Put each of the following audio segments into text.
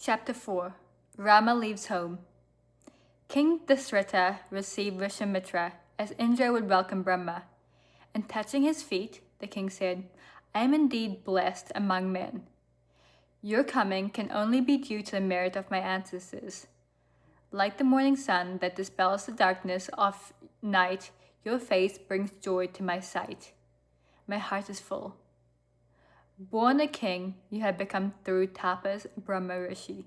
Chapter 4 Rama leaves home. King Dasratha received Vishwamitra as Indra would welcome Brahma, and touching his feet, the king said, I am indeed blessed among men. Your coming can only be due to the merit of my ancestors. Like the morning sun that dispels the darkness of night, your face brings joy to my sight. My heart is full. Born a king, you have become through tapas Brahma Rishi,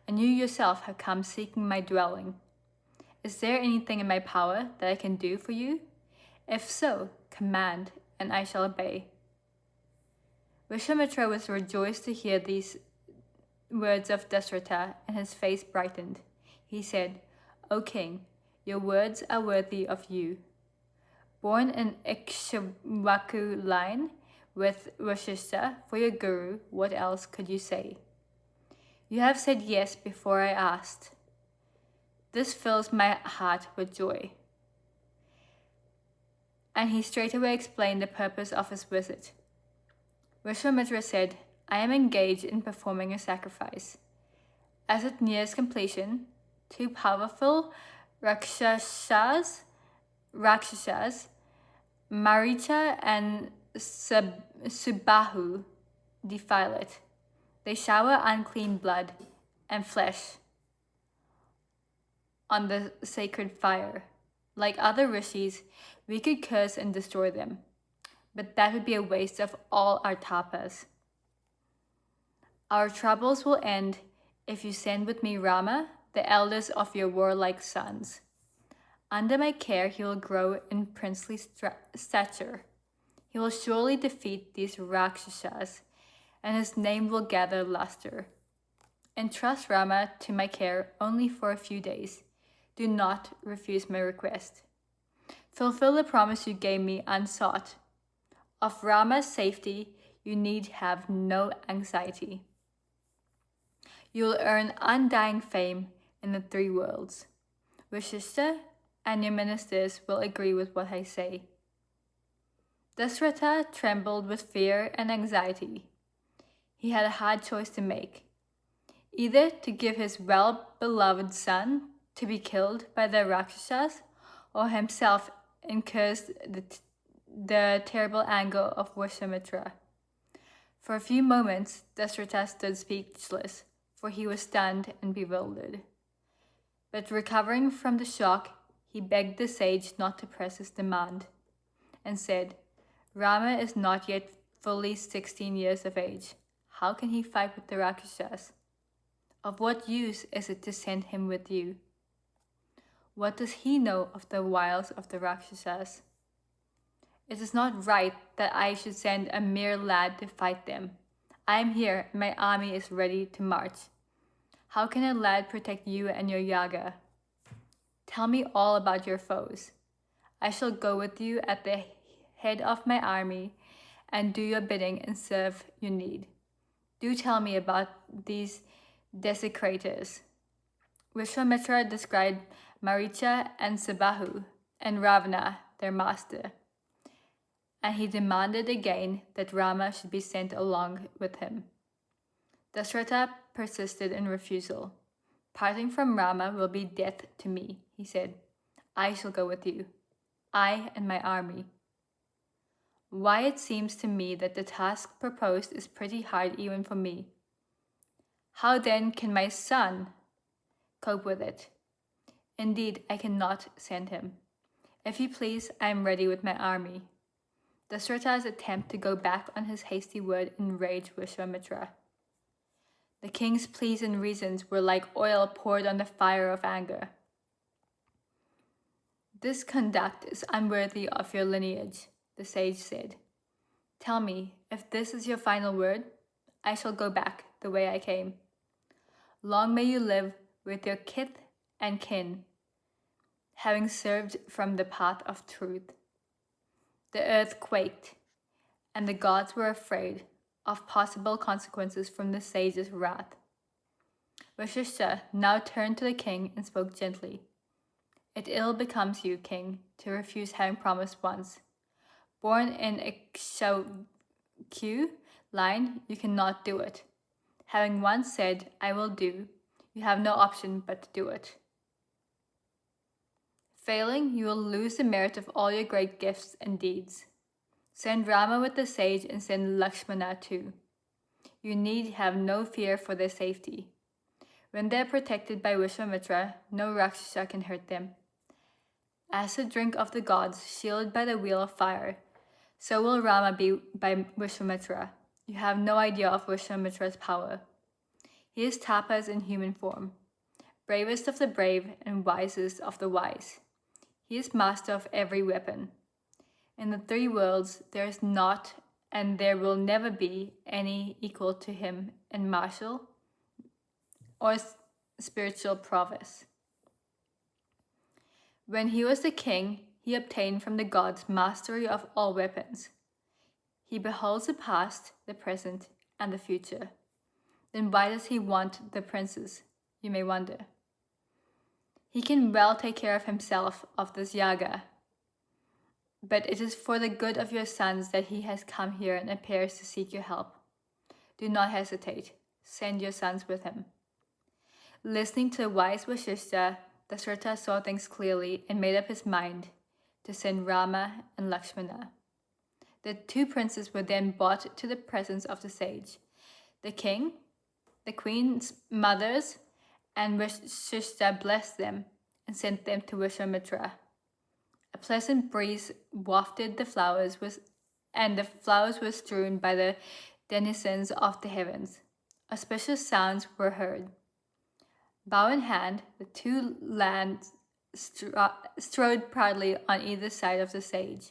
and you yourself have come seeking my dwelling. Is there anything in my power that I can do for you? If so, command, and I shall obey. Vishwamitra was rejoiced to hear these words of Dasratha, and his face brightened. He said, O king, your words are worthy of you. Born in Ikshvaku line with Vashishta for your guru, what else could you say? You have said yes before I asked. This fills my heart with joy. And he straightway explained the purpose of his visit. Vishwamitra said, I am engaged in performing a sacrifice. As it nears completion, two powerful Rakshasas, Maricha and Subahu, defile it. They shower unclean blood and flesh on the sacred fire. Like other rishis, we could curse and destroy them, but that would be a waste of all our tapas. Our troubles will end if you send with me Rama, the eldest of your warlike sons. Under my care he will grow in princely stature. He will surely defeat these Rakshasas, and his name will gather luster. Entrust Rama to my care only for a few days. Do not refuse my request. Fulfill the promise you gave me unsought. Of Rama's safety, you need have no anxiety. You will earn undying fame in the three worlds. Vashishta and your ministers will agree with what I say. Dasratha trembled with fear and anxiety. He had a hard choice to make. Either to give his well-beloved son to be killed by the Rakshasas, or himself incurs the terrible anger of Vishwamitra. For a few moments, Dasratha stood speechless, for he was stunned and bewildered. But recovering from the shock, he begged the sage not to press his demand, and said, Rama is not yet fully 16 years of age. How can he fight with the Rakshasas? Of what use is it to send him with you? What does he know of the wiles of the Rakshasas? It is not right that I should send a mere lad to fight them. I am here, and my army is ready to march. How can a lad protect you and your yaga? Tell me all about your foes. I shall go with you at the head of my army and do your bidding and serve your need. Do tell me about these desecrators. Vishwamitra described Maricha and Sabahu and Ravana, their master, and he demanded again that Rama should be sent along with him. Dasratha persisted in refusal. Parting from Rama will be death to me, he said. I shall go with you, I and my army. Why, it seems to me that the task proposed is pretty hard even for me. How then can my son cope with it? Indeed, I cannot send him. If you please, I am ready with my army. Dasratha's attempt to go back on his hasty word enraged Vishwamitra. The king's pleas and reasons were like oil poured on the fire of anger. This conduct is unworthy of your lineage, the sage said. Tell me, if this is your final word, I shall go back the way I came. Long may you live with your kith and kin, having served from the path of truth. The earth quaked, and the gods were afraid of possible consequences from the sage's wrath. Vashishta now turned to the king and spoke gently. It ill becomes you, king, to refuse having promised once. Born in Ikshvaku line, you cannot do it. Having once said, I will do, you have no option but to do it. Failing, you will lose the merit of all your great gifts and deeds. Send Rama with the sage and send Lakshmana too. You need have no fear for their safety. When they are protected by Vishwamitra, no Rakshasa can hurt them. As the drink of the gods, shielded by the wheel of fire, so will Rama be by Vishwamitra. You have no idea of Vishwamitra's power. He is tapas in human form, bravest of the brave and wisest of the wise. He is master of every weapon. In the three worlds, there is not and there will never be any equal to him in martial or spiritual prowess. When he was the king, he obtained from the gods mastery of all weapons. He beholds the past, the present, and the future. Then why does he want the princes, you may wonder? He can well take care of himself of this yaga, but it is for the good of your sons that he has come here and appears to seek your help. Do not hesitate. Send your sons with him. Listening to the wise Vasishtha, Dasharatha saw things clearly and made up his mind to send Rama and Lakshmana. The two princes were then brought to the presence of the sage. The king, the queen's mothers, and Vasishtha blessed them and sent them to Vishwamitra. A pleasant breeze wafted the flowers, and the flowers were strewn by the denizens of the heavens. Auspicious sounds were heard. Bow in hand, the two lads strode proudly on either side of the sage.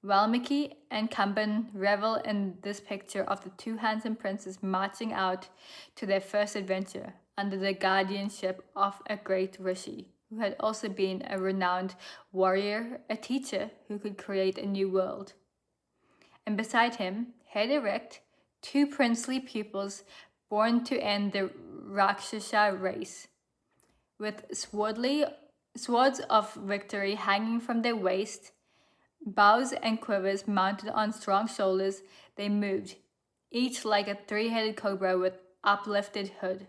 Valmiki and Kamban revel in this picture of the two handsome princes marching out to their first adventure under the guardianship of a great rishi, who had also been a renowned warrior, a teacher who could create a new world. And beside him, head erect, two princely pupils born to end the Rakshasa race, with swords of victory hanging from their waist, bows and quivers mounted on strong shoulders, they moved, each like a three-headed cobra with uplifted hood.